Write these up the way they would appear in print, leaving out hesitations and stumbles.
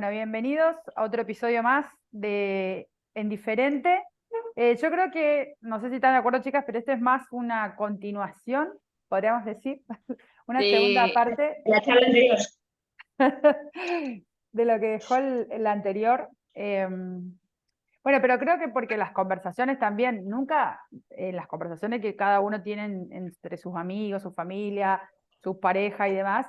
Bueno, bienvenidos a otro episodio más de En Diferente. Yo creo que, no sé si están de acuerdo, chicas, pero esto es más una continuación, podríamos decir, una segunda de parte la charla anterior. de lo que dejó el anterior. Bueno, pero creo que porque las conversaciones también, nunca en las conversaciones que cada uno tiene entre sus amigos, su familia, sus parejas y demás,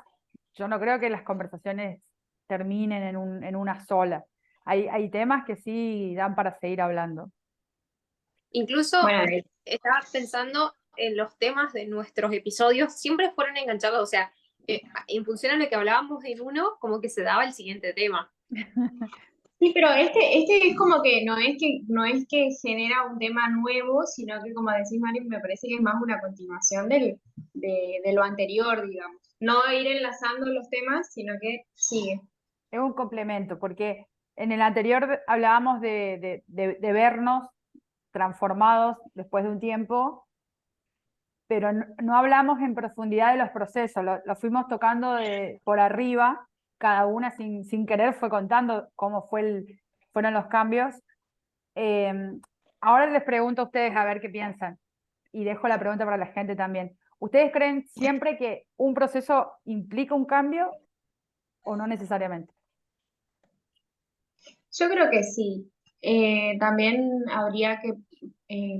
yo no creo que las conversaciones terminen en una sola. Hay temas que sí dan para seguir hablando. Incluso Bueno, estaba pensando en los temas de nuestros episodios, siempre fueron enganchados, o sea, en función a lo que hablábamos en uno, como que se daba el siguiente tema. Sí, pero este es como que no es que genera un tema nuevo, sino que como decís, Mari, me parece que es más una continuación de lo anterior, digamos. No ir enlazando los temas, sino que sigue. es un complemento, porque en el anterior hablábamos de vernos transformados después de un tiempo, pero no hablamos en profundidad de los procesos, lo fuimos tocando por arriba, cada una sin querer fue contando cómo fueron los cambios. Eh, Ahora les pregunto a ustedes a ver qué piensan, y dejo la pregunta para la gente también. ¿Ustedes creen siempre que un proceso implica un cambio o no necesariamente? Yo creo que sí. También habría que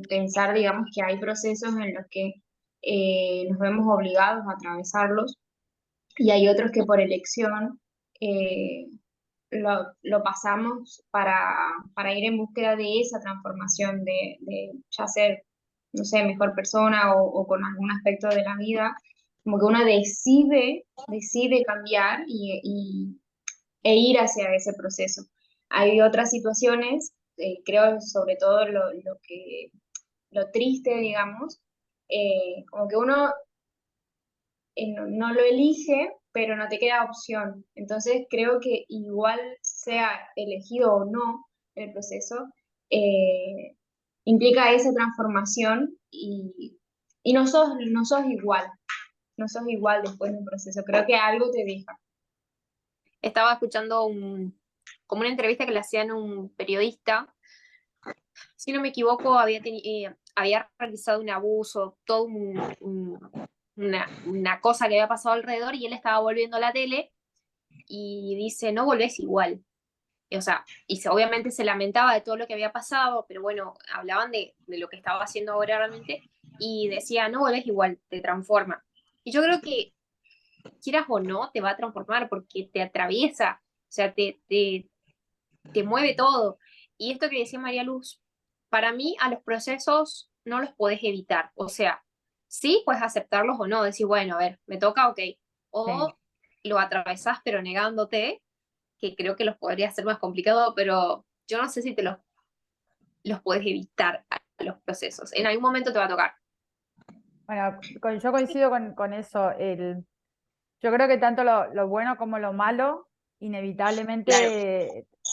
pensar, digamos, que hay procesos en los que nos vemos obligados a atravesarlos y hay otros que por elección eh, lo pasamos para ir en búsqueda de esa transformación, de ya ser, no sé, mejor persona o con algún aspecto de la vida, como que uno decide cambiar e ir hacia ese proceso. Hay otras situaciones, creo sobre todo lo triste, digamos, como que uno no lo elige, pero no te queda opción. Entonces creo que igual sea elegido o no el proceso, eh, implica esa transformación y no sos igual después del proceso. Creo que algo te deja. Estaba escuchando como una entrevista que le hacían a un periodista, si no me equivoco, había realizado un abuso, una cosa que había pasado alrededor y él estaba volviendo a la tele y dice, no volvés igual. O sea, obviamente se lamentaba de todo lo que había pasado, pero bueno, hablaban de lo que estaba haciendo ahora realmente y decía, no volvés igual, te transforma. Y yo creo que, quieras o no, te va a transformar porque te atraviesa, o sea, te mueve todo. Y esto que decía María Luz, para mí a los procesos no los podés evitar, o sea, sí puedes aceptarlos o no, decir, bueno, a ver, me toca, ok, Sí. o lo atravesás pero negándote, que creo que los podría ser más complicado, pero yo no sé si los puedes evitar a los procesos. En algún momento te va a tocar. Bueno, yo coincido con eso. Yo creo que tanto lo bueno como lo malo Claro.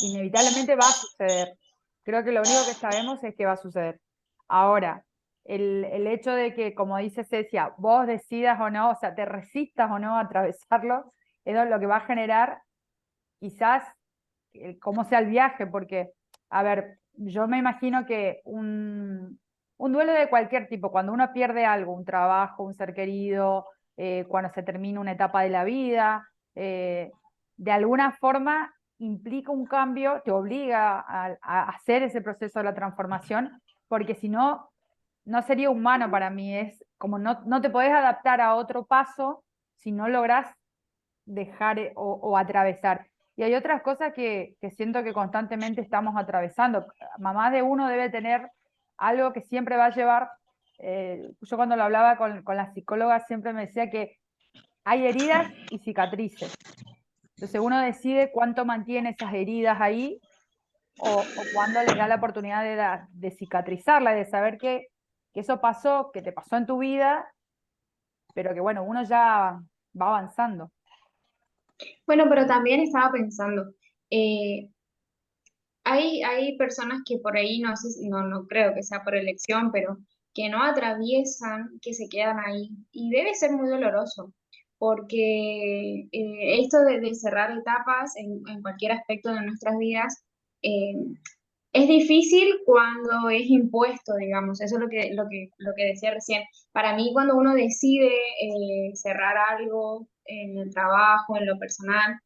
inevitablemente va a suceder. Creo que lo único que sabemos es que va a suceder. Ahora, el hecho de que, como dice Cecia, vos decidas o no, o sea, te resistas o no a atravesarlo, es lo que va a generar quizás cómo sea el viaje, porque, a ver, yo me imagino que un duelo de cualquier tipo, cuando uno pierde algo, un trabajo, un ser querido, cuando se termina una etapa de la vida, de alguna forma implica un cambio, te obliga a hacer ese proceso de la transformación, porque si no, no sería humano para mí, es como no te podés adaptar a otro paso si no lográs dejar o atravesar. Y hay otras cosas que siento que constantemente estamos atravesando. Mamá de uno debe tener algo que siempre va a llevar. Yo cuando lo hablaba con la psicóloga siempre me decía que hay heridas y cicatrices. Entonces uno decide cuánto mantiene esas heridas ahí o cuándo les da la oportunidad de cicatrizarla, de saber que eso pasó, que te pasó en tu vida, pero que bueno, uno ya va avanzando. Bueno, pero también estaba pensando, eh, hay personas que por ahí, no sé, no creo que sea por elección, pero que no atraviesan, que se quedan ahí. Y debe ser muy doloroso, porque esto de cerrar etapas en cualquier aspecto de nuestras vidas, eh, es difícil cuando es impuesto, digamos, eso es lo que decía recién. Para mí, cuando uno decide cerrar algo en el trabajo, en lo personal,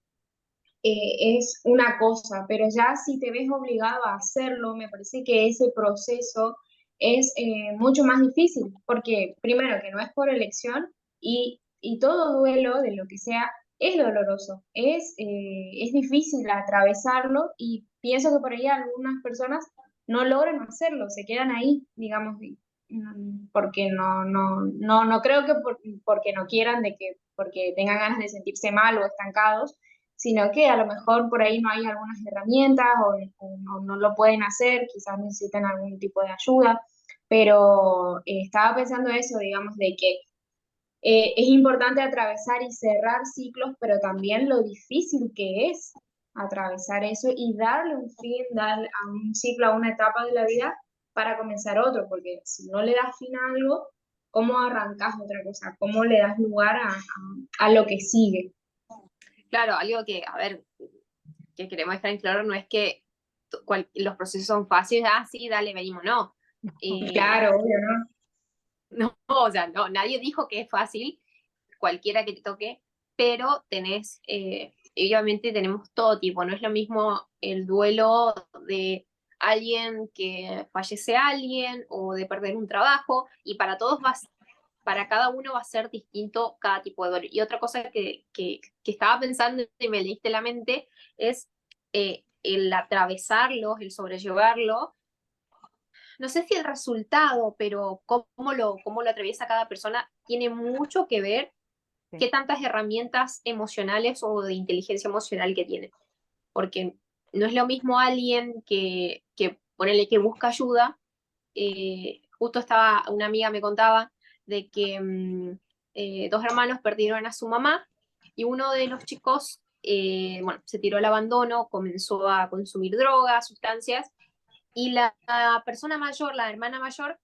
es una cosa, pero ya si te ves obligado a hacerlo, me parece que ese proceso es mucho más difícil, porque primero que no es por elección y todo duelo de lo que sea es doloroso, es difícil atravesarlo y pienso que por ahí algunas personas no logran hacerlo, se quedan ahí, digamos, porque no creo que porque no quieran, porque tengan ganas de sentirse mal o estancados, sino que a lo mejor por ahí no hay algunas herramientas o no lo pueden hacer, quizás necesitan algún tipo de ayuda, pero estaba pensando eso, digamos, de que es importante atravesar y cerrar ciclos, pero también lo difícil que es atravesar eso y darle un fin, darle a un ciclo, a una etapa de la vida para comenzar otro, porque si no le das fin a algo, ¿cómo arrancas otra cosa? ¿Cómo le das lugar a lo que sigue? Claro, algo que, a ver, que queremos dejar en claro no es que los procesos son fáciles, ah, sí, dale, venimos, no. Claro, obvio, ¿no? No, o sea, no, nadie dijo que es fácil, cualquiera que te toque, pero tenés, y obviamente tenemos todo tipo, no es lo mismo el duelo de alguien que fallece alguien o de perder un trabajo, y para todos para cada uno va a ser distinto cada tipo de duelo. Y otra cosa que estaba pensando y me leíste la mente es el atravesarlo, el sobrellevarlo, no sé si el resultado, pero cómo lo atraviesa cada persona tiene mucho que ver Sí. qué tantas herramientas emocionales o de inteligencia emocional que tiene. Porque no es lo mismo alguien que ponele que busca ayuda. Justo estaba, una amiga me contaba de que dos hermanos perdieron a su mamá y uno de los chicos, bueno, se tiró al abandono, comenzó a consumir drogas, sustancias, y la persona mayor, la hermana mayor,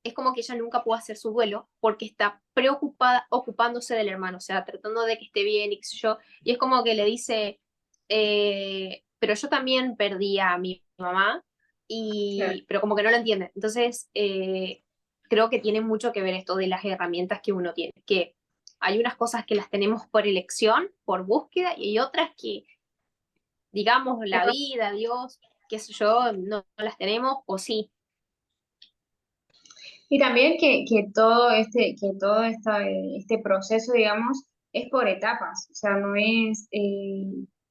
es como que ella nunca pudo hacer su duelo porque está preocupada ocupándose del hermano, o sea, tratando de que esté bien y qué sé yo, y es como que le dice, pero yo también perdí a mi mamá, Claro. pero como que no lo entiende. Entonces, creo que tiene mucho que ver esto de las herramientas que uno tiene, que hay unas cosas que las tenemos por elección, por búsqueda, y hay otras que, digamos, la vida, Dios, qué sé yo, no las tenemos, o sí. Y también que todo este proceso, digamos, es por etapas, o sea, no es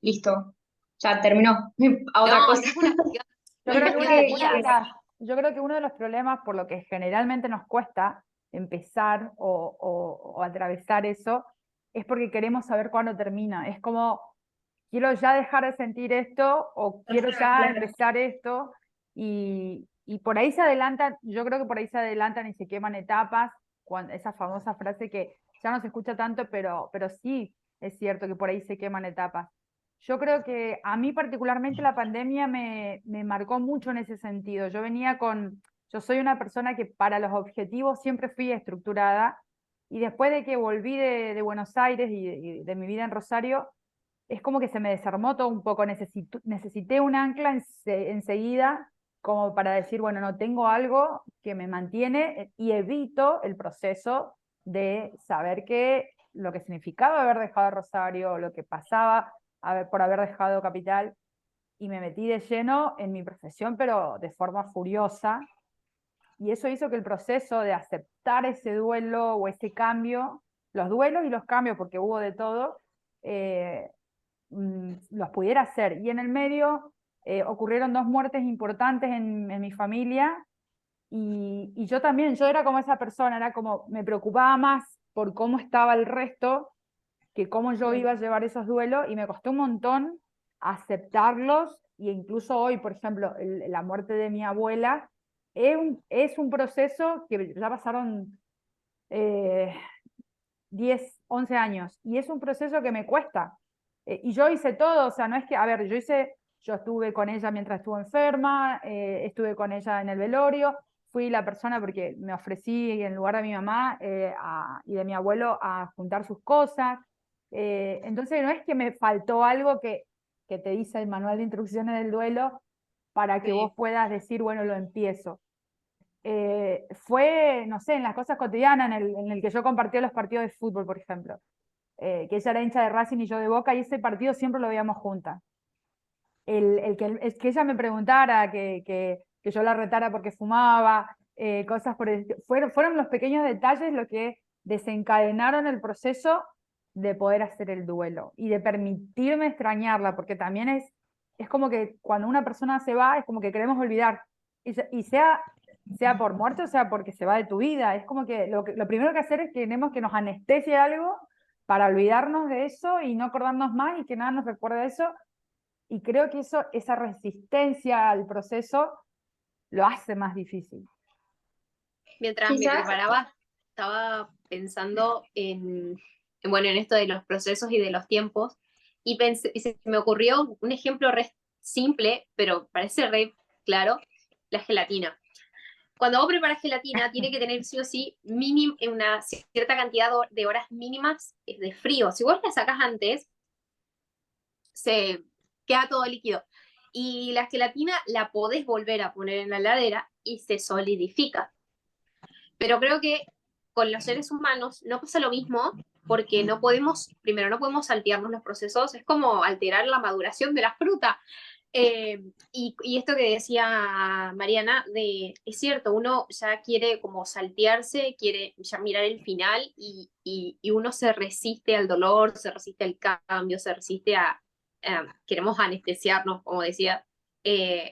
listo, ya terminó, a otra No, cosa. no es una cuestión, Yo no es creo que cuestión de días. yo creo que uno de los problemas por lo que generalmente nos cuesta empezar o atravesar eso es porque queremos saber cuándo termina. Es como, quiero ya dejar de sentir esto o quiero Ajá, ya claro. empezar esto y por ahí se adelantan, yo creo que por ahí se adelantan y se queman etapas, esa famosa frase que ya no se escucha tanto, pero sí es cierto que por ahí se queman etapas. Yo creo que a mí particularmente la pandemia me marcó mucho en ese sentido. Yo soy una persona que para los objetivos siempre fui estructurada y después de que volví de Buenos Aires y de mi vida en Rosario, es como que se me desarmó todo un poco. Necesité un ancla enseguida como para decir, bueno, no tengo algo que me mantiene y evito el proceso de saber que lo que significaba haber dejado Rosario, lo que pasaba por haber dejado Capital, y me metí de lleno en mi profesión, pero de forma furiosa, y eso hizo que el proceso de aceptar ese duelo o ese cambio, los duelos y los cambios, porque hubo de todo, eh, los pudiera hacer. Y en el medio ocurrieron dos muertes importantes en mi familia y yo también, yo era como esa persona, era como, me preocupaba más por cómo estaba el resto que cómo yo iba a llevar esos duelos y me costó un montón aceptarlos e incluso hoy, por ejemplo, la muerte de mi abuela es un proceso que ya pasaron eh, 10, 11 años y es un proceso que me cuesta. Y yo hice todo, o sea, no es que, a ver, yo estuve con ella mientras estuvo enferma, estuve con ella en el velorio, fui la persona porque me ofrecí en lugar de mi mamá y de mi abuelo a juntar sus cosas. Entonces no es que me faltó algo que te dice el manual de instrucciones del duelo para que vos puedas decir, bueno, lo empiezo. Fue, no sé, en las cosas cotidianas, en el que yo compartía los partidos de fútbol, por ejemplo, que ella era hincha de Racing y yo de Boca, y ese partido siempre lo veíamos juntas. Es que ella me preguntara, que yo la retara porque fumaba, cosas por el estilo. Fueron los pequeños detalles lo que desencadenaron el proceso de poder hacer el duelo y de permitirme extrañarla, porque también es como que cuando una persona se va, es como que queremos olvidar, y sea por muerte o sea porque se va de tu vida, es como que lo primero que hacer es que queremos que nos anestesie algo para olvidarnos de eso y no acordarnos más y que nada nos recuerde eso, y creo que esa resistencia al proceso lo hace más difícil. Mientras me Quizás, preparaba, estaba pensando bueno, en esto de los procesos y de los tiempos, y se me ocurrió un ejemplo re simple, pero parece re claro, la gelatina. Cuando vos preparas gelatina, tiene que tener sí o sí una cierta cantidad de horas mínimas de frío. Si vos la sacás antes, se queda todo líquido. Y la gelatina la podés volver a poner en la heladera y se solidifica. Pero creo que con los seres humanos no pasa lo mismo porque no podemos, primero no podemos saltearnos los procesos, es como alterar la maduración de la fruta. Y esto que decía Mariana, es cierto, uno ya quiere como saltearse, quiere ya mirar el final y uno se resiste al dolor, se resiste al cambio, se resiste queremos anestesiarnos, como decía.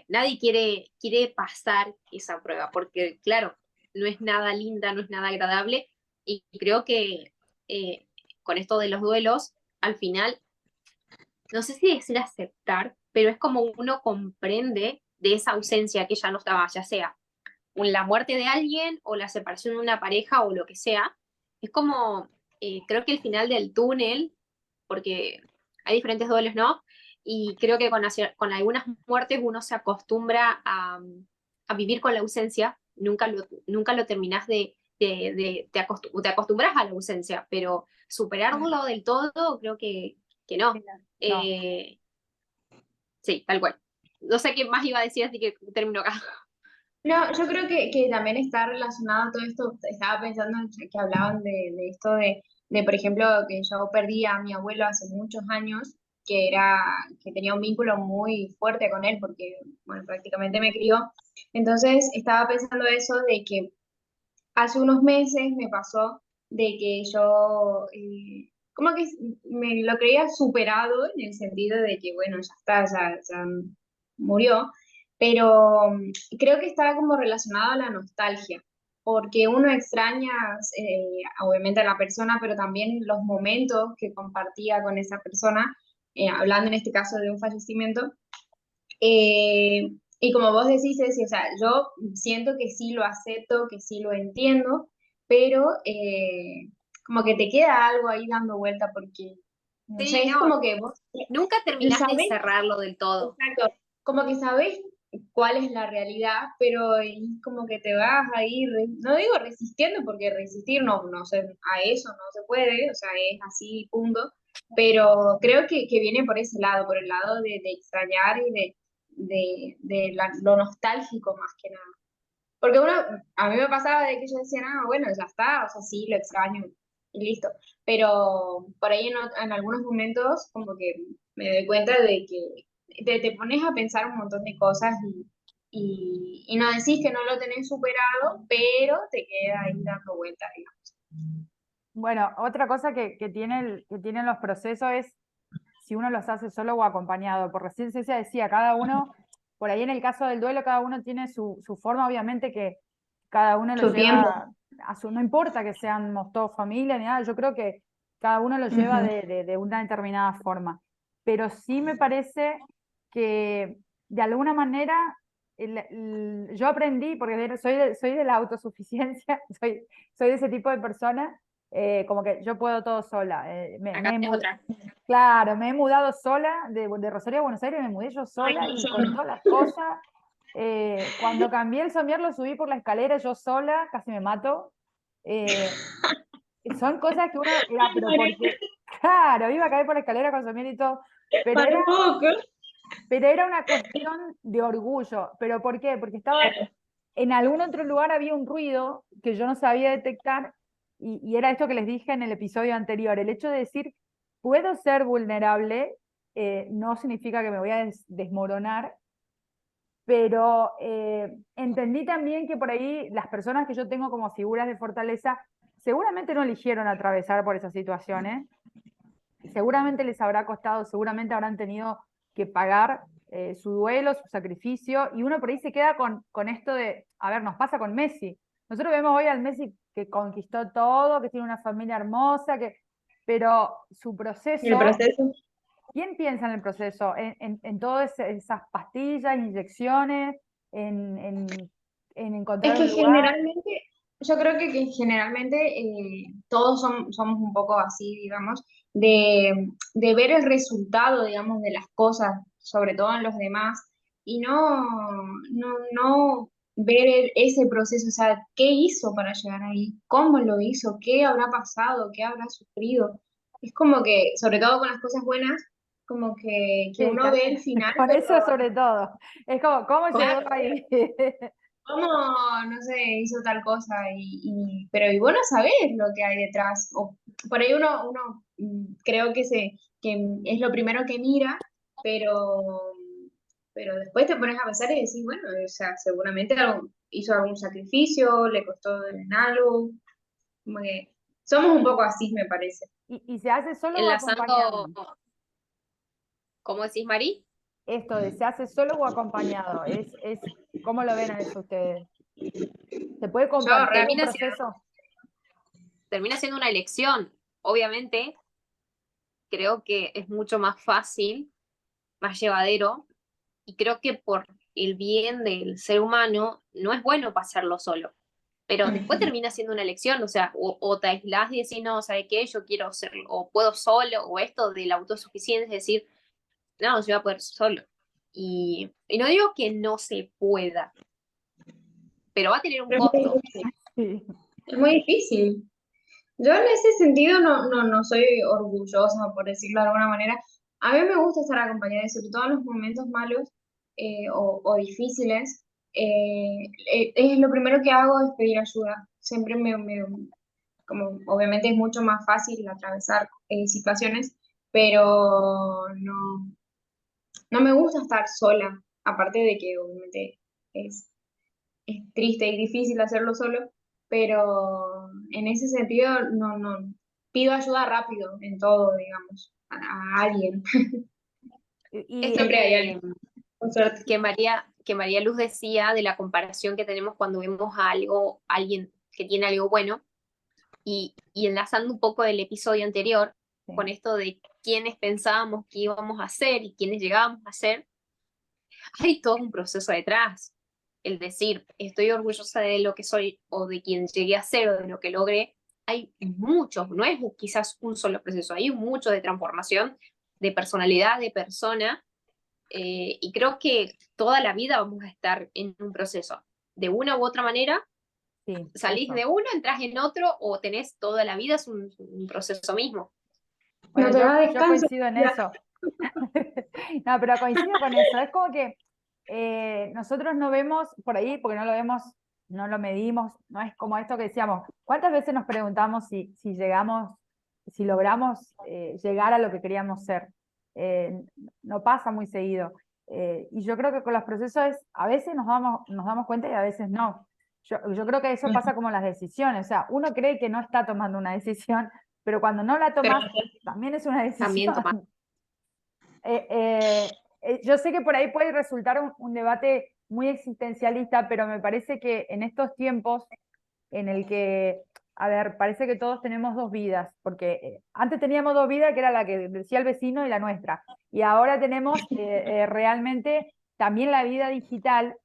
Nadie quiere pasar esa prueba porque, claro, no es nada linda, no es nada agradable, y creo que con esto de los duelos, al final, no sé si decir aceptar, pero es como uno comprende de esa ausencia que ya no estaba, ya sea la muerte de alguien o la separación de una pareja o lo que sea, es como, creo que el final del túnel, porque hay diferentes duelos, ¿no? Y creo que con algunas muertes uno se acostumbra a vivir con la ausencia, nunca lo terminás te acostumbras a la ausencia, pero superarlo del todo, creo que no. No. Eh, sí, tal cual. No sé qué más iba a decir, así que termino acá. no, yo creo que también está relacionado todo esto, estaba pensando en que hablaban de esto de, por ejemplo, que yo perdí a mi abuelo hace muchos años, que tenía un vínculo muy fuerte con él, porque, bueno, prácticamente me crió. Entonces, estaba pensando eso de que hace unos meses me pasó de que yo, como que me lo creía superado en el sentido de que, bueno, ya está, ya murió, pero creo que estaba como relacionado a la nostalgia, porque uno extraña, obviamente, a la persona, pero también los momentos que compartía con esa persona, hablando en este caso de un fallecimiento. Y como vos decís, Ceci, o sea, yo siento que sí lo acepto, que sí lo entiendo, pero como que te queda algo ahí dando vuelta porque, no Sí, sé, es no, como que vos nunca terminás de sabés, cerrarlo del todo. exacto, como que sabés cuál es la realidad, pero es como que te vas a ir, no digo resistiendo, porque resistir no sé, a eso no se puede, o sea, es así, punto, pero creo que viene por ese lado, por el lado de extrañar y lo nostálgico más que nada. Porque a mí me pasaba de que yo decía, ah, bueno, ya está, o sea, sí, lo extraño y listo. Pero por ahí en algunos momentos como que me doy cuenta de que te pones a pensar un montón de cosas y no decís que no lo tenés superado, pero te queda ahí dando vueltas, digamos. Bueno, otra cosa que tienen los procesos es si uno los hace solo o acompañado. Por recién Cecia decía, cada uno, por ahí en el caso del duelo, cada uno tiene su forma, obviamente que cada uno lo Su tiempo. lleva no importa que seamos todos familia ni nada, yo creo que cada uno lo lleva Ujú. de una determinada forma. Pero sí me parece que de alguna manera yo aprendí, porque soy de la autosuficiencia, soy de ese tipo de persona, como que yo puedo todo sola. Acá es otra. Claro, me he mudado sola de Rosario a Buenos Aires, me mudé yo sola y con todas las cosas. Cuando cambié el somier lo subí por la escalera yo sola, casi me mato. Eh, Son cosas que uno era, pero porque, claro, iba a caer por la escalera con somier y todo, pero Para era, un poco. pero era una cuestión de orgullo. ¿Pero por qué? Porque estaba, en algún otro lugar había un ruido que yo no sabía detectar y era esto que les dije en el episodio anterior, el hecho de decir, puedo ser vulnerable, no significa que me voy a desmoronar, pero entendí también que por ahí las personas que yo tengo como figuras de fortaleza seguramente no eligieron atravesar por esas situaciones, seguramente les habrá costado, seguramente habrán tenido que pagar su duelo, su sacrificio, y uno por ahí se queda con esto de, a ver, nos pasa con Messi. Nosotros vemos hoy al Messi que conquistó todo, que tiene una familia hermosa, pero su Y el proceso, proceso. ¿quién piensa en el proceso? En todas esas pastillas, inyecciones, en Es encontrar que un lugar. generalmente, yo creo que generalmente todos somos un poco así, digamos, de ver el resultado, digamos, de las cosas, sobre todo en los demás, y no ver ese proceso, o sea, qué hizo para llegar ahí, cómo lo hizo, qué habrá pasado, qué habrá sufrido. Es como que, sobre todo con las cosas buenas, como que Sí, uno ve el final, con pero eso sobre todo. Es como, ¿cómo llegó claro, ahí? cómo, no sé, hizo tal cosa, pero y vos no sabés lo que hay detrás. O por ahí creo que es lo primero que mira, pero después te pones a pensar y decís, bueno, o sea, seguramente hizo algún sacrificio, le costó en algo, como que somos un poco así, me parece. ¿Y se hace solo o Enlazando, acompañado? ¿cómo decís, Mari? Esto de se hace solo o acompañado, ¿cómo lo ven a eso ustedes? ¿Se puede Yo compartir un Termina, si- proceso? termina siendo una elección. Obviamente, creo que es mucho más fácil, más llevadero, y creo que por el bien del ser humano no es bueno pasarlo solo. Pero después realmente. termina siendo una elección, o sea, o te aislás y decís, no, ¿sabe qué? Yo quiero hacerlo, o puedo solo, o esto de la autosuficiencia, es decir, no, yo voy a poder solo. Y no digo que no se pueda, pero va a tener un Es muy costo. difícil. Sí. Es muy difícil. Yo en ese sentido no soy orgullosa, por decirlo de alguna manera. A mí me gusta estar acompañada, y sobre todo en los momentos malos o difíciles. Es lo primero que hago es pedir ayuda. Siempre como obviamente es mucho más fácil atravesar situaciones, pero no me gusta estar sola. Aparte de que obviamente es es triste y difícil hacerlo solo, pero en ese sentido no pido ayuda rápido en todo, digamos, a alguien. Y, Esto Siempre hay alguien, con suerte. que María Luz decía de la comparación que tenemos cuando vemos a algo, a alguien que tiene algo bueno, y enlazando un poco del episodio anterior sí, con esto de quiénes pensábamos que íbamos a ser y quiénes llegábamos a ser, hay todo un proceso detrás. El decir, estoy orgullosa de lo que soy o de quien llegué a ser o de lo que logré, hay muchos, no es quizás un solo proceso, hay mucho de transformación, de personalidad, de persona, y creo que toda la vida vamos a estar en un proceso. De una u otra manera, sí, salís eso. de uno, entras en otro o tenés toda la vida, es un proceso mismo. Bueno, No te da yo descanso. coincido en eso. No, pero coincido con eso. Es como que nosotros no vemos por ahí, porque no lo vemos, no lo medimos, no es como esto que decíamos. ¿Cuántas veces nos preguntamos si llegamos, si logramos llegar a lo que queríamos ser? Eh, no pasa muy seguido. Y yo creo que con los procesos a veces nos damos cuenta y a veces no. Yo creo que eso pasa como las decisiones. O sea, uno cree que no está tomando una decisión, pero cuando no la Pero tomas, también es una También tomar. decisión. Yo sé que por ahí puede resultar un debate muy existencialista, pero me parece que en estos tiempos en el que, a ver, parece que todos tenemos dos vidas, porque antes teníamos dos vidas, que era la que decía el vecino y la nuestra, y ahora tenemos realmente también la vida digital,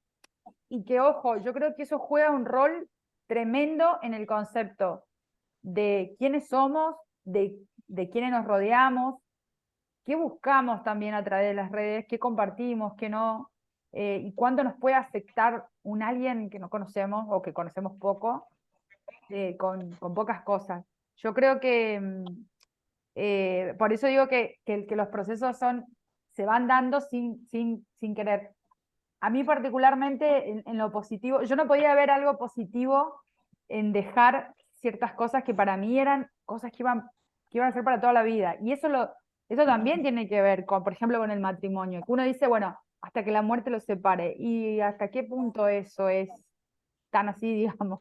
y que, ojo, yo creo que eso juega un rol tremendo en el concepto de quiénes somos, de quiénes nos rodeamos, qué buscamos también a través de las redes, qué compartimos, qué no. y cuánto nos puede afectar un alguien que no conocemos o que conocemos poco, con pocas cosas. Yo creo que, por eso digo que los procesos se van dando sin querer. A mí particularmente en lo positivo, yo no podía ver algo positivo en dejar ciertas cosas que para mí eran cosas que iban a ser para toda la vida. Y eso también tiene que ver con, por ejemplo, con el matrimonio. Que uno dice, bueno, hasta que la muerte los separe. ¿Y hasta qué punto eso es tan así, digamos?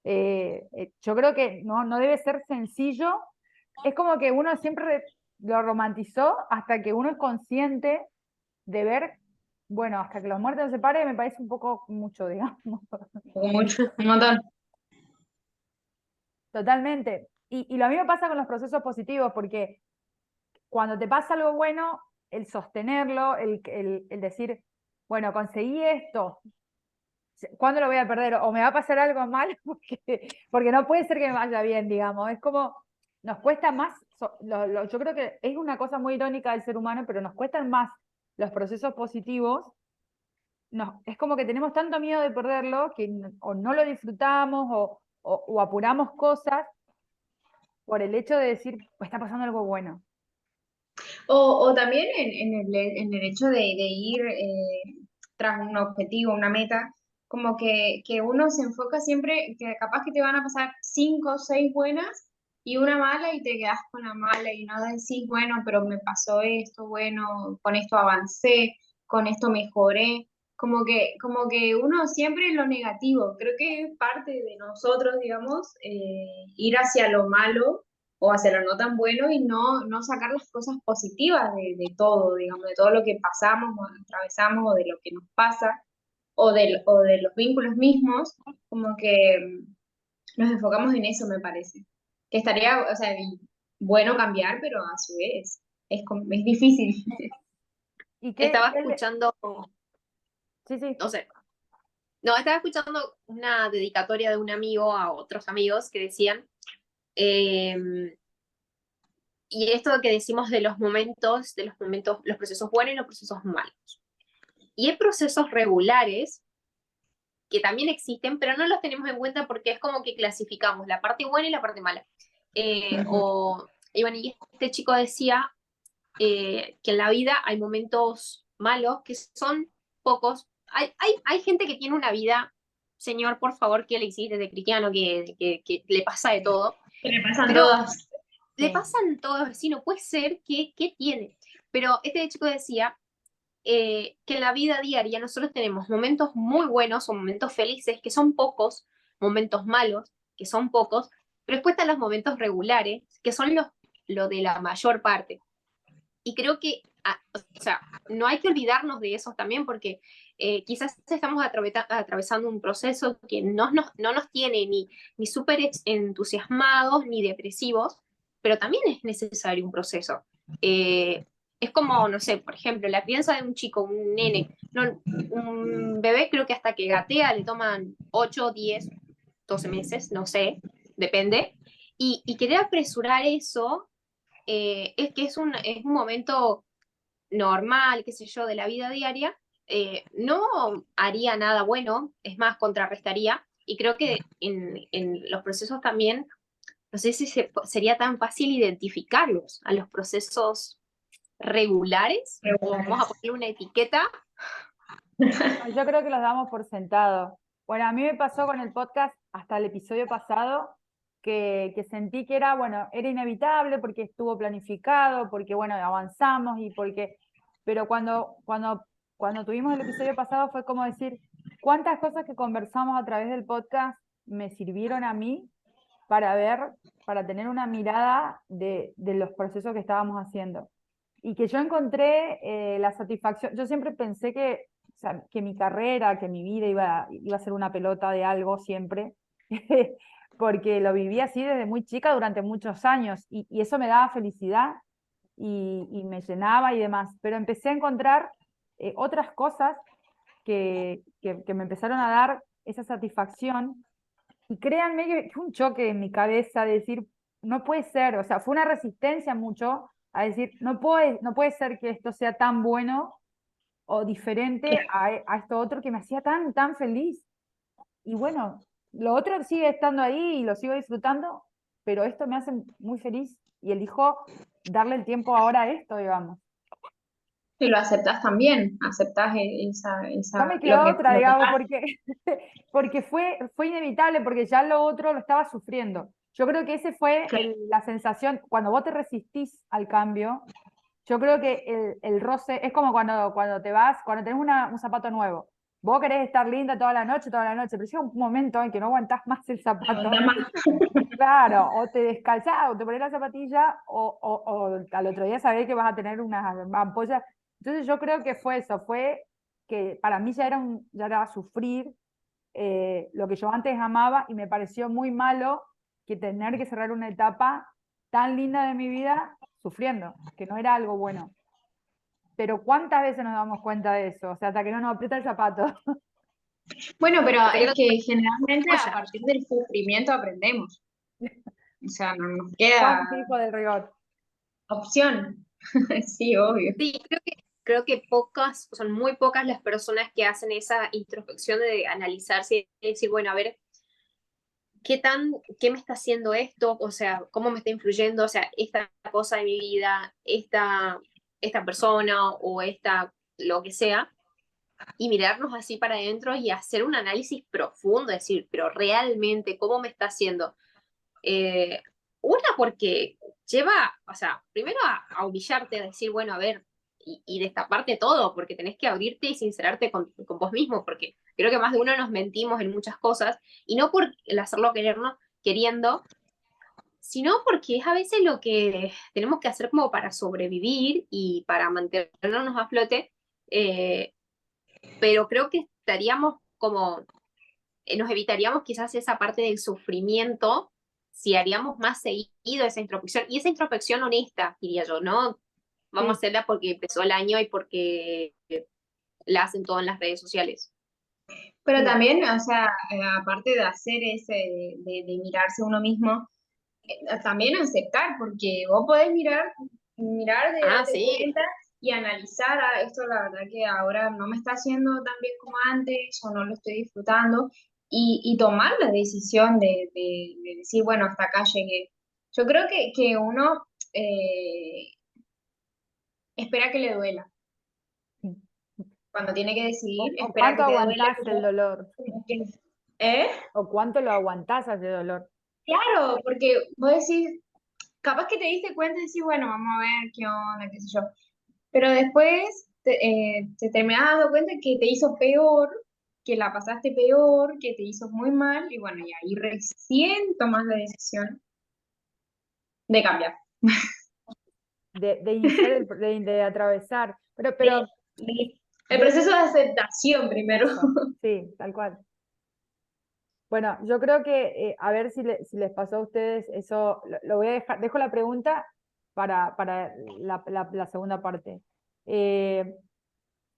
Yo creo que no debe ser sencillo. Es como que uno siempre lo romantizó hasta que uno es consciente de ver, bueno, hasta que los muertos se separen, me parece un poco mucho, digamos. Mucho, un montón. Totalmente. Y lo mismo pasa con los procesos positivos, porque cuando te pasa algo bueno, el sostenerlo, el decir, bueno, conseguí esto, ¿cuándo lo voy a perder? ¿O me va a pasar algo mal? Porque no puede ser que me vaya bien, digamos. Es como, nos cuesta más, yo creo que es una cosa muy irónica del ser humano, pero nos cuestan más los procesos positivos. Es como que tenemos tanto miedo de perderlo que o no lo disfrutamos o apuramos cosas por el hecho de decir, está pasando algo bueno. O también en el hecho de ir tras un objetivo, una meta, como que uno se enfoca siempre, que capaz que te van a pasar 5 o 6 buenas y una mala y te quedas con la mala y no decís, bueno, pero me pasó esto, bueno, con esto avancé, con esto mejoré. Como que uno siempre en lo negativo, creo que es parte de nosotros, digamos, ir hacia lo malo o hacia lo no tan bueno y no sacar las cosas positivas de todo, digamos, de todo lo que pasamos o atravesamos o de lo que nos pasa o de los vínculos mismos, como que nos enfocamos en eso, me parece. Que estaría, o sea, bueno cambiar, pero a su vez es difícil. ¿Y Estaba escuchando, Sí, sí. no sé, no, estaba escuchando una dedicatoria de un amigo a otros amigos que decían, eh, y esto que decimos de los momentos, los procesos buenos y los procesos malos. Y hay procesos regulares que también existen, pero no los tenemos en cuenta porque es como que clasificamos la parte buena y la parte mala. Iván, y este chico decía que en la vida hay momentos malos que son pocos. Hay gente que tiene una vida, señor, por favor, que le hiciste de cristiano, que le pasa de todo, Que le pasan pero todas. le pasan todos, vecinos, puede ser que tiene. Pero este chico decía que en la vida diaria nosotros tenemos momentos muy buenos o momentos felices, que son pocos, momentos malos, que son pocos, pero después están los momentos regulares, que son lo de la mayor parte. Y creo que, o sea, no hay que olvidarnos de esos también, porque quizás estamos atravesando un proceso que no nos tiene ni súper entusiasmados ni depresivos, pero también es necesario un proceso. Es como, no sé, por ejemplo, la crianza de un chico, un nene, no, un bebé creo que hasta que gatea le toman 8, 10, 12 meses, no sé, depende. Y querer apresurar eso es que es un momento normal, qué sé yo, de la vida diaria, no haría nada bueno, es más, contrarrestaría. Y creo que en los procesos también, no sé si sería tan fácil identificarlos a los procesos regulares, o vamos a Regulares. ponerle una etiqueta. Yo creo que los damos por sentado. Bueno, a mí me pasó con el podcast hasta el episodio pasado que sentí que era, bueno, era inevitable porque estuvo planificado, porque, bueno, avanzamos pero cuando tuvimos el episodio pasado fue como decir, ¿cuántas cosas que conversamos a través del podcast me sirvieron a mí para tener una mirada de los procesos que estábamos haciendo? Y que yo encontré la satisfacción, yo siempre pensé o sea, que mi carrera, que mi vida iba a ser una pelota de algo siempre, porque lo viví así desde muy chica durante muchos años y eso me daba felicidad y me llenaba y demás, pero empecé a encontrar otras cosas que me empezaron a dar esa satisfacción y créanme que fue un choque en mi cabeza de decir, no puede ser, o sea, fue una resistencia mucho a decir, no puede ser que esto sea tan bueno o diferente a esto otro que me hacía tan, tan feliz. Y bueno, lo otro sigue estando ahí y lo sigo disfrutando, pero esto me hace muy feliz y elijo darle el tiempo ahora a esto, digamos. Y lo aceptas también, aceptas No me lo quedó otra, lo que digamos, pasa. porque fue inevitable, porque ya lo otro lo estaba sufriendo. Yo creo que ese fue Claro, la sensación, cuando vos te resistís al cambio, yo creo que el roce es como cuando te vas, cuando tenés un zapato nuevo. Vos querés estar linda toda la noche, pero llega un momento en que no aguantás más el aguanta zapato. más. Claro, o te descalzás, o te pones la zapatilla, o al otro día sabés que vas a tener unas ampollas. Entonces yo creo que fue eso, fue que para mí ya era sufrir lo que yo antes amaba y me pareció muy malo que tener que cerrar una etapa tan linda de mi vida sufriendo, que no era algo bueno. Pero ¿cuántas veces nos damos cuenta de eso? O sea, hasta que no nos aprieta el zapato. Bueno, pero Hasta que es no te que generalmente a apoya. partir del sufrimiento aprendemos. O sea, no nos Juan, queda hijo del rigor. opción. Sí, obvio. Sí, creo que son muy pocas las personas que hacen esa introspección de analizarse y decir, bueno, a ver, qué me está haciendo esto? O sea, ¿cómo me está influyendo? O sea, esta cosa de mi vida, esta persona o lo que sea, y mirarnos así para adentro y hacer un análisis profundo, decir, pero realmente, ¿cómo me está haciendo? Eh, una porque lleva, o sea, primero a humillarte, a decir, bueno, a ver, y destaparte todo, porque tenés que abrirte y sincerarte con vos mismo, porque creo que más de uno nos mentimos en muchas cosas, y no por el hacerlo queriendo, sino porque es a veces lo que tenemos que hacer como para sobrevivir y para mantenernos a flote, eh, pero creo que estaríamos como nos evitaríamos quizás esa parte del sufrimiento si haríamos más seguido esa introspección. Y esa introspección honesta, diría yo, ¿no? Vamos a Sí, hacerla porque empezó el año y porque la hacen todo en las redes sociales. Pero sí. también, o sea, aparte de hacer de mirarse uno mismo, también aceptar, porque vos podés mirar de Ah, darte sí. cuenta y analizar, esto la verdad que ahora no me está haciendo tan bien como antes o no lo estoy disfrutando y tomar la decisión de decir, bueno, hasta acá llegué. Yo creo que uno espera que le duela. Cuando tiene que decidir, O espera cuánto que te duela aguantás el dolor, ¿Eh? o cuánto lo aguantás a ese dolor. Claro, porque vos decís, capaz que te diste cuenta y decís, bueno, vamos a ver qué onda, qué sé yo. Pero después te terminas dando cuenta que te hizo peor, que la pasaste peor, que te hizo muy mal, y bueno, y ahí recién tomas la decisión de cambiar. De iniciar, de atravesar. Pero El de proceso de aceptación primero. eso, sí, tal cual. Bueno, yo creo que, a ver si les pasó a ustedes eso, lo voy a dejar, dejo la pregunta para la segunda parte. Eh,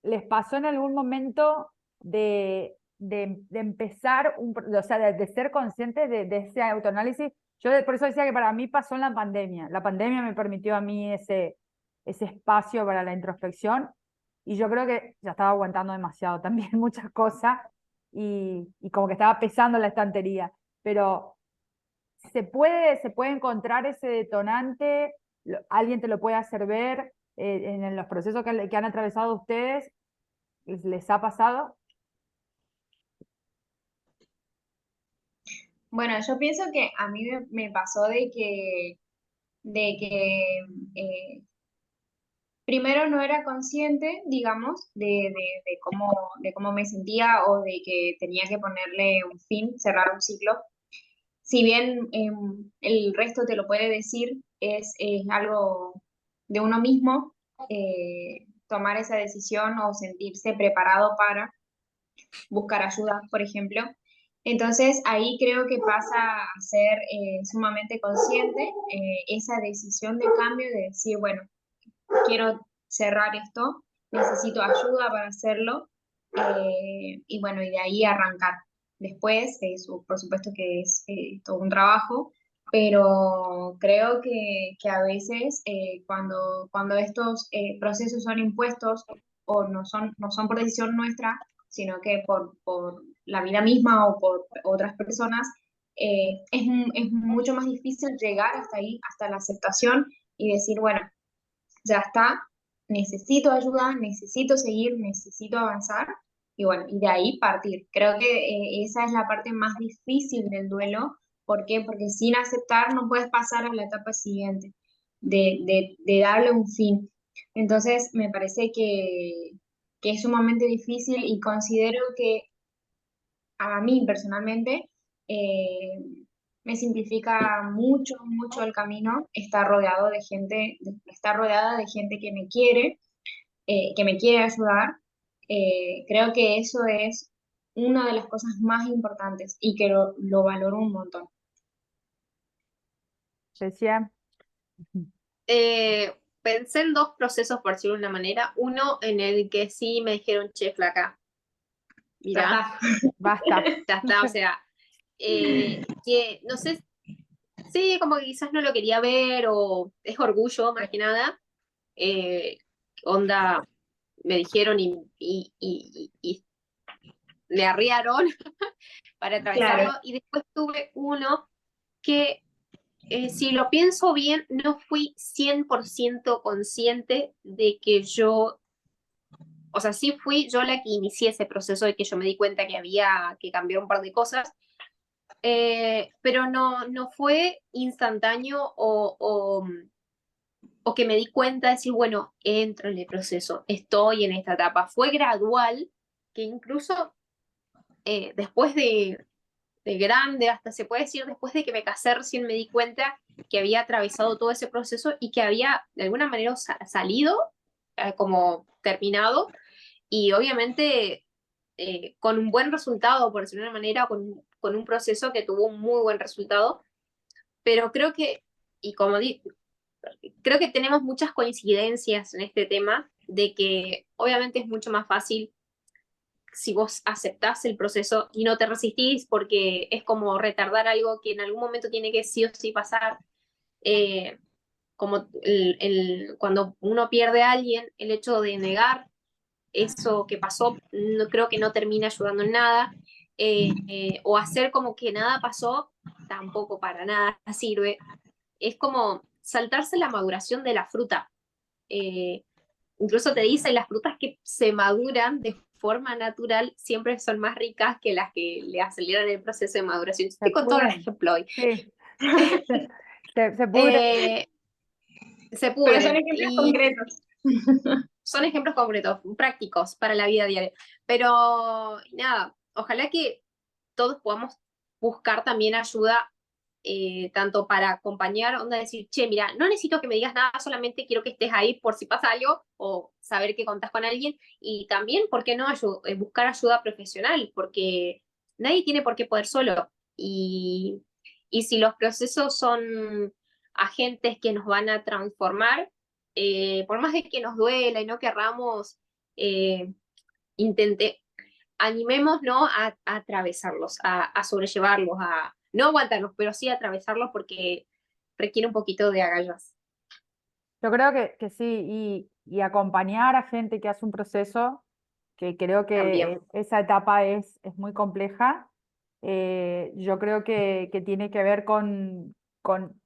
¿Les pasó en algún momento de empezar, o sea, de ser conscientes de ese autoanálisis? Por eso decía que para mí pasó en la pandemia. La pandemia me permitió a mí ese espacio para la introspección y yo creo que ya estaba aguantando demasiado también muchas cosas y como que estaba pesando la estantería. Pero se puede encontrar ese detonante, alguien te lo puede hacer ver en los procesos que han atravesado ustedes. ¿Les ha pasado? Bueno, yo pienso que a mí me pasó de que primero no era consciente, digamos, de cómo me sentía o de que tenía que ponerle un fin, cerrar un ciclo. Si bien el resto te lo puede decir, es algo de uno mismo tomar esa decisión o sentirse preparado para buscar ayuda, por ejemplo. Entonces ahí creo que pasa a ser sumamente consciente esa decisión de cambio de decir, bueno, quiero cerrar esto, necesito ayuda para hacerlo, y bueno, y de ahí arrancar. Después, por supuesto que es todo un trabajo, pero creo que a veces cuando estos procesos son impuestos o no son por decisión nuestra, sino que por la vida misma o por otras personas, es mucho más difícil llegar hasta ahí, hasta la aceptación y decir, bueno, ya está, necesito ayuda, necesito seguir, necesito avanzar y bueno, y de ahí partir. Creo que esa es la parte más difícil del duelo. ¿Por qué? Porque sin aceptar no puedes pasar a la etapa siguiente, de darle un fin. Entonces, me parece que es sumamente difícil y considero que a mí personalmente eh, me simplifica mucho, mucho el camino estar rodeado de gente, estar rodeada de gente que me quiere ayudar. Creo que eso es una de las cosas más importantes y que lo valoro un montón. Decía, Pensé en dos procesos, por decirlo de una manera. Uno en el que sí me dijeron, che, flaca, Ya mirá, está. basta. ya está, o sea, que no sé, sí, como que quizás no lo quería ver o es orgullo más que nada. eh, Onda, me dijeron y me arriaron para atravesarlo. Claro, Y después tuve uno que, si lo pienso bien, no fui 100% consciente de que yo, o sea, sí fui yo la que inicié ese proceso de que yo me di cuenta que había que cambiar un par de cosas, pero no fue instantáneo o que me di cuenta de decir, bueno, entro en el proceso, estoy en esta etapa. Fue gradual, que incluso después de grande, hasta se puede decir, después de que me casé, recién me di cuenta que había atravesado todo ese proceso y que había de alguna manera salido, como terminado, y obviamente con un buen resultado, por decirlo de una manera, con un proceso que tuvo un muy buen resultado, pero creo que, y como creo que tenemos muchas coincidencias en este tema, de que obviamente es mucho más fácil si vos aceptás el proceso y no te resistís, porque es como retardar algo que en algún momento tiene que sí o sí pasar. Eh, Como cuando uno pierde a alguien, el hecho de negar eso que pasó, no, creo que no termina ayudando en nada. O hacer como que nada pasó, tampoco para nada sirve. Es como saltarse la maduración de la fruta. Eh, Incluso te dice, las frutas que se maduran de forma natural siempre son más ricas que las que le aceleran el proceso de maduración. Se Estoy con todo el pudren. ejemplo hoy. Sí. Se pudren. Eh, Se pero son pudren ejemplos y concretos. son ejemplos concretos, prácticos para la vida diaria. Pero nada, ojalá que todos podamos buscar también ayuda, tanto para acompañar, onda decir, che, mira, no necesito que me digas nada, solamente quiero que estés ahí por si pasa algo o saber que contás con alguien. Y también, ¿por qué no buscar ayuda profesional? Porque nadie tiene por qué poder solo. Y si los procesos son agentes que nos van a transformar, por más de que nos duela y no querramos, eh, intente, animemos, ¿no? A atravesarlos, a sobrellevarlos, a no aguantarlos, pero sí a atravesarlos porque requiere un poquito de agallas. Yo creo que sí, y acompañar a gente que hace un proceso, que creo que También. esa etapa es muy compleja. Yo creo que tiene que ver con, con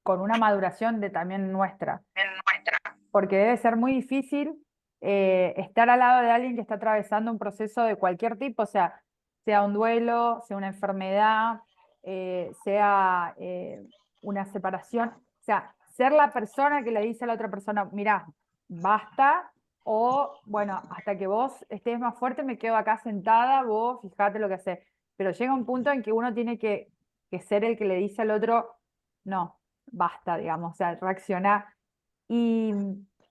una maduración de también nuestra, porque debe ser muy difícil estar al lado de alguien que está atravesando un proceso de cualquier tipo, o sea un duelo, sea una enfermedad, sea una separación, o sea, ser la persona que le dice a la otra persona, mira, basta, o bueno, hasta que vos estés más fuerte me quedo acá sentada, vos fijate lo que haces. Pero llega un punto en que uno tiene que ser el que le dice al otro, no, basta, digamos, o sea, reaccionar. Y,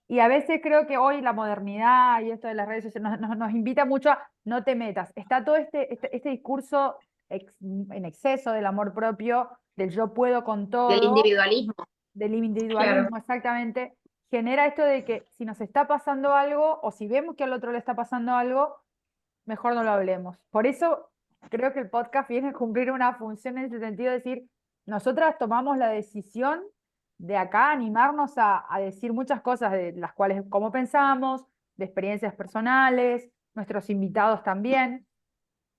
y a veces creo que hoy la modernidad y esto de las redes sociales nos invita mucho a no te metas. Está todo este discurso en exceso del amor propio, del yo puedo con Del todo, individualismo. del Claro. individualismo exactamente, genera esto de que si nos está pasando algo o si vemos que al otro le está pasando algo, mejor no lo hablemos. Por eso creo que el podcast viene a cumplir una función en ese sentido, de decir, nosotras tomamos la decisión de acá animarnos a decir muchas cosas de las cuales, cómo pensamos, de experiencias personales, nuestros invitados también.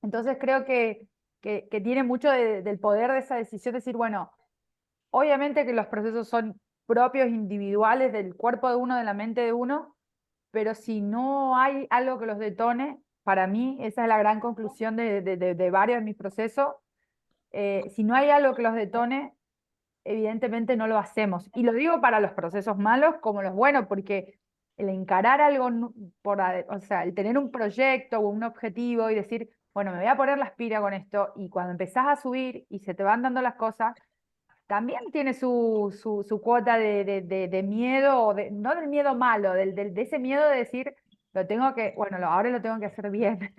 Entonces creo que tiene mucho del poder de esa decisión de decir, bueno, obviamente que los procesos son propios, individuales del cuerpo de uno, de la mente de uno, pero si no hay algo que los detone, para mí esa es la gran conclusión de varios de mis procesos, si no hay algo que los detone, evidentemente no lo hacemos. Y lo digo para los procesos malos como los buenos, porque el encarar algo, o sea, el tener un proyecto o un objetivo y decir, bueno, me voy a poner las pilas con esto, y cuando empezás a subir y se te van dando las cosas, también tiene su cuota de miedo, o no del miedo malo, de ese miedo de decir, lo tengo que, bueno, ahora lo tengo que hacer bien.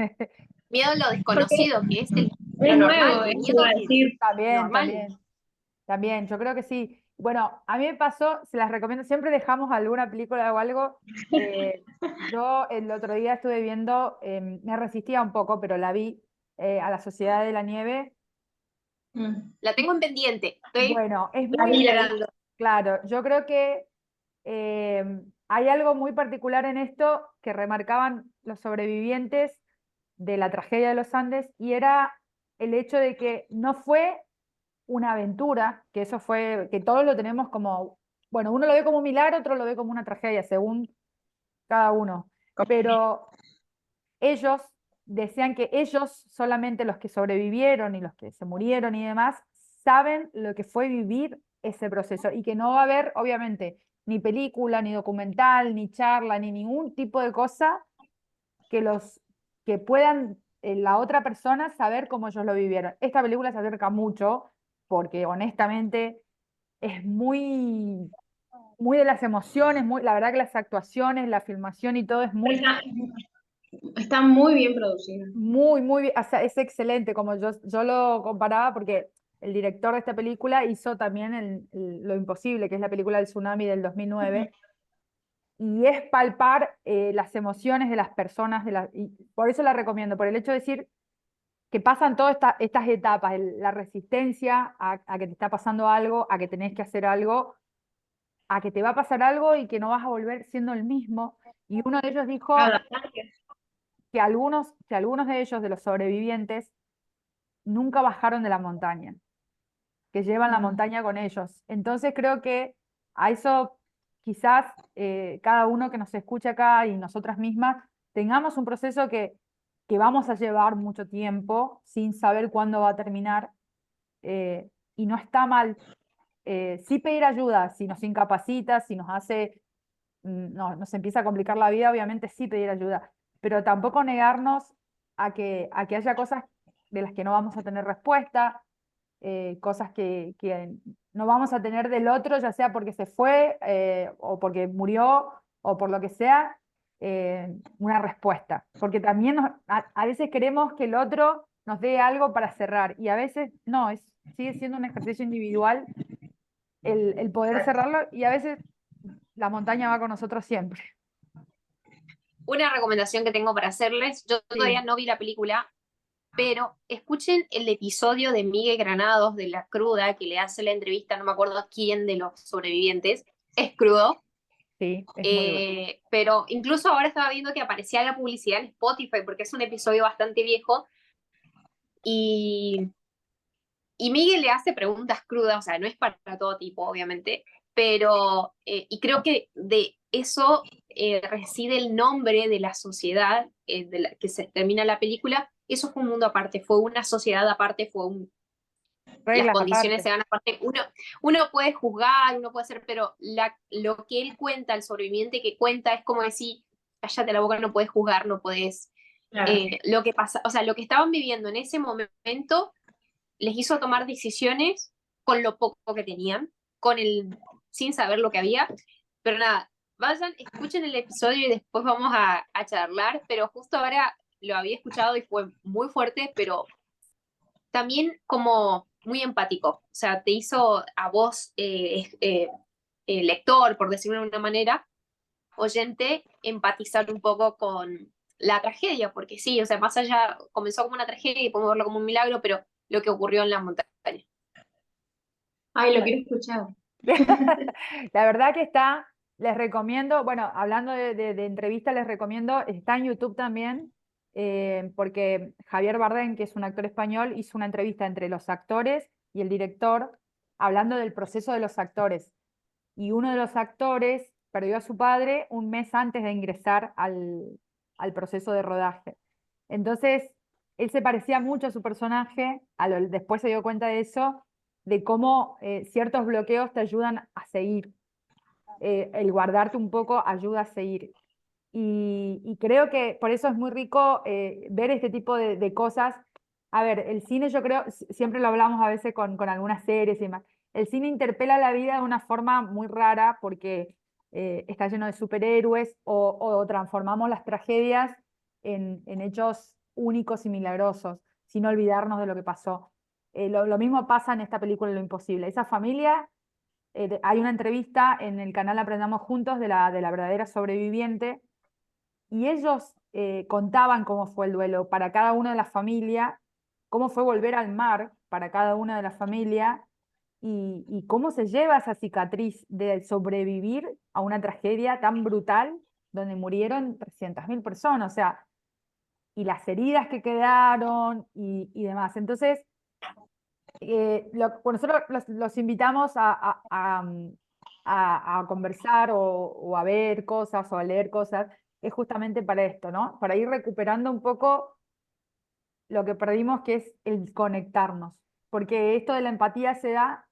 Miedo a lo Porque desconocido, que es lo es normal, nuevo, el eso miedo iba a decir. También, normal. también. También, yo creo que sí. Bueno, a mí me pasó, se las recomiendo, siempre dejamos alguna película o algo. Yo el otro día estuve viendo, me resistía un poco, pero la vi, a La Sociedad de la Nieve. La tengo en pendiente, estoy Bueno, es La muy vi, la vi. esperando. claro. Yo creo que hay algo muy particular en esto que remarcaban los sobrevivientes de la tragedia de los Andes, y era el hecho de que no fue una aventura, que eso fue, que todos lo tenemos como, bueno, uno lo ve como un milagro, otro lo ve como una tragedia, según cada uno. Pero ellos decían que ellos, solamente los que sobrevivieron y los que se murieron y demás, saben lo que fue vivir ese proceso, y que no va a haber, obviamente, ni película, ni documental, ni charla, ni ningún tipo de cosa que los que puedan, la otra persona, saber cómo ellos lo vivieron. Esta película se acerca mucho porque honestamente es muy, muy de las emociones, muy, la verdad que las actuaciones, la filmación y todo es Pero muy, está muy bien producida. muy, o sea, es excelente, como yo lo comparaba, porque el director de esta película hizo también Lo Imposible, que es la película del tsunami del 2009, y es palpar, las emociones de las personas, y por eso la recomiendo, por el hecho de decir que pasan todas estas etapas, la resistencia a que te está pasando algo, a que tenés que hacer algo, a que te va a pasar algo y que no vas a volver siendo el mismo. Y uno de ellos dijo Adaptarse. que algunos de ellos, de los sobrevivientes, nunca bajaron de la montaña, que llevan la montaña con ellos. Entonces creo que a eso quizás, cada uno que nos escucha acá y nosotras mismas tengamos un proceso que vamos a llevar mucho tiempo sin saber cuándo va a terminar, y no está mal. Sí pedir ayuda, si nos incapacita, si nos hace, nos empieza a complicar la vida, obviamente sí pedir ayuda, pero tampoco negarnos a que haya cosas de las que no vamos a tener respuesta, cosas que no vamos a tener del otro, ya sea porque se fue, o porque murió, o por lo que sea, una respuesta. Porque también a veces queremos que el otro nos dé algo para cerrar, y a veces no, sigue siendo un ejercicio individual el poder Exacto. cerrarlo, y a veces la montaña va con nosotros siempre. Una recomendación que tengo para hacerles, yo todavía Sí, no vi la película, pero escuchen el episodio de Miguel Granados de La Cruda, que le hace la entrevista, no me acuerdo a quién de los sobrevivientes, es crudo, sí, es muy bueno. pero incluso ahora estaba viendo que aparecía la publicidad en Spotify, porque es un episodio bastante viejo, y, y Miguel le hace preguntas crudas, o sea, no es para todo tipo, obviamente, pero, y creo que de eso reside el nombre de la sociedad de la que se termina la película. Eso fue un mundo aparte, fue una sociedad aparte, las Reglas condiciones aparte. se dan aparte. Uno puede juzgar, uno puede hacer, pero lo que él cuenta, el sobreviviente que cuenta, es como decir, cállate la boca, no puedes juzgar, no puedes. Claro. Lo que pasa, o sea, lo que estaban viviendo en ese momento les hizo tomar decisiones con lo poco que tenían, sin saber lo que había. Pero nada, vayan, escuchen el episodio y después vamos a charlar, pero justo ahora lo había escuchado y fue muy fuerte, pero también como muy empático. O sea, te hizo a vos, lector, por decirlo de una manera, oyente, empatizar un poco con la tragedia, porque sí, o sea, más allá, comenzó como una tragedia y podemos verlo como un milagro, pero lo que ocurrió en la montaña. Ay, lo quiero escuchar. La verdad que está, Les recomiendo, bueno, hablando de entrevistas, les recomiendo, está en YouTube también, porque Javier Bardem, que es un actor español, hizo una entrevista entre los actores y el director, hablando del proceso de los actores. Y uno de los actores perdió a su padre un mes antes de ingresar al proceso de rodaje. Entonces, él se parecía mucho a su personaje, después se dio cuenta de eso, de cómo ciertos bloqueos te ayudan a seguir. El guardarte un poco ayuda a seguir. Y creo que por eso es muy rico ver este tipo de cosas. A ver, el cine yo creo, siempre lo hablamos a veces con algunas series y demás, el cine interpela la vida de una forma muy rara porque está lleno de superhéroes o transformamos las tragedias en hechos únicos y milagrosos, sin olvidarnos de lo que pasó. Lo mismo pasa en esta película Lo Imposible. Esa familia, hay una entrevista en el canal Aprendamos Juntos de la verdadera sobreviviente, y ellos contaban cómo fue el duelo para cada una de las familias, cómo fue volver al mar para cada una de las familias, y cómo se lleva esa cicatriz de sobrevivir a una tragedia tan brutal donde murieron 300.000 personas, o sea, y las heridas que quedaron y demás. Entonces, pues nosotros los invitamos a conversar o a ver cosas o a leer cosas, es justamente para esto, ¿no? Para ir recuperando un poco lo que perdimos, que es el conectarnos. Porque esto de la empatía se da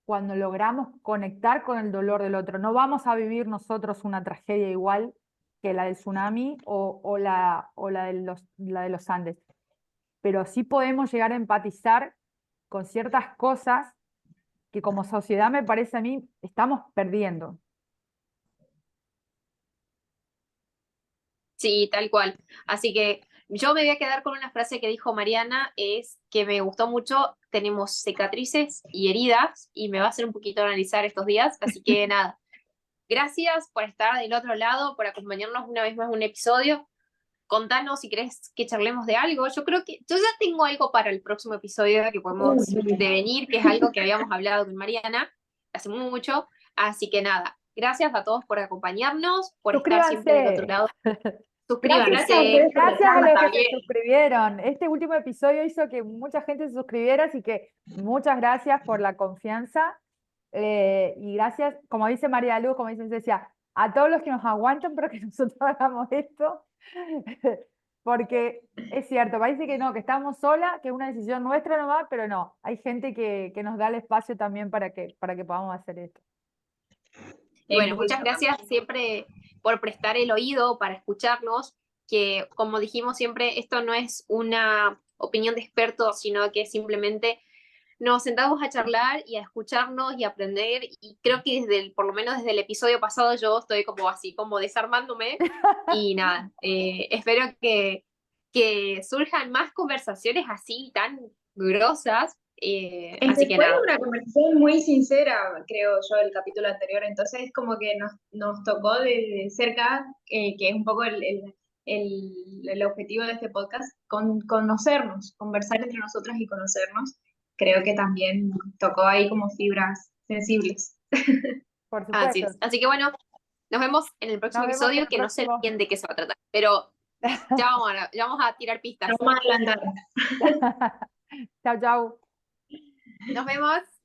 cuando logramos conectar con el dolor del otro. No vamos a vivir nosotros una tragedia igual que la del tsunami o la de los Andes, pero sí podemos llegar a empatizar con ciertas cosas que como sociedad, me parece a mí, estamos perdiendo. Sí, tal cual. Así que yo me voy a quedar con una frase que dijo Mariana, es que me gustó mucho, tenemos cicatrices y heridas, y me va a hacer un poquito analizar estos días, así que nada, gracias por estar del otro lado, por acompañarnos una vez más en un episodio. Contanos si querés que charlemos de algo. Yo creo que yo ya tengo algo para el próximo episodio que podemos devenir, que es algo que habíamos hablado con Mariana hace mucho. Así que nada, gracias a todos por acompañarnos, por estar siempre del otro Suscríbanse. lado. Gracias, Suscríbanse. gracias a los que se También. suscribieron. Este último episodio hizo que mucha gente se suscribiera, así que muchas gracias por la confianza. Y gracias, como dice María Luz, como dice Cecia, a todos los que nos aguantan, pero que nosotros hagamos esto. Porque es cierto, parece que no, que estamos solas, que es una decisión nuestra nomás, pero no, hay gente que nos da el espacio también para que podamos hacer esto. Y bueno, muchas gracias siempre por prestar el oído para escucharnos, que como dijimos siempre, esto no es una opinión de expertos, sino que simplemente nos sentamos a charlar y a escucharnos y a aprender, y creo que por lo menos desde el episodio pasado yo estoy como así, como desarmándome, y nada, espero que surjan más conversaciones así tan grosas, así que Fue nada. una conversación muy sincera, creo yo, el capítulo anterior, entonces como que nos tocó de cerca, que es un poco el objetivo de este podcast, conocernos, conversar entre nosotras y conocernos. Creo que también tocó ahí como fibras sensibles. Por Así supuesto. es. Así que bueno, nos vemos en el próximo Nos vemos en episodio, el que no sé próximo. bien de qué se va a tratar, pero ya vamos a tirar pistas. No más adelantar. Chao, chao. Nos vemos.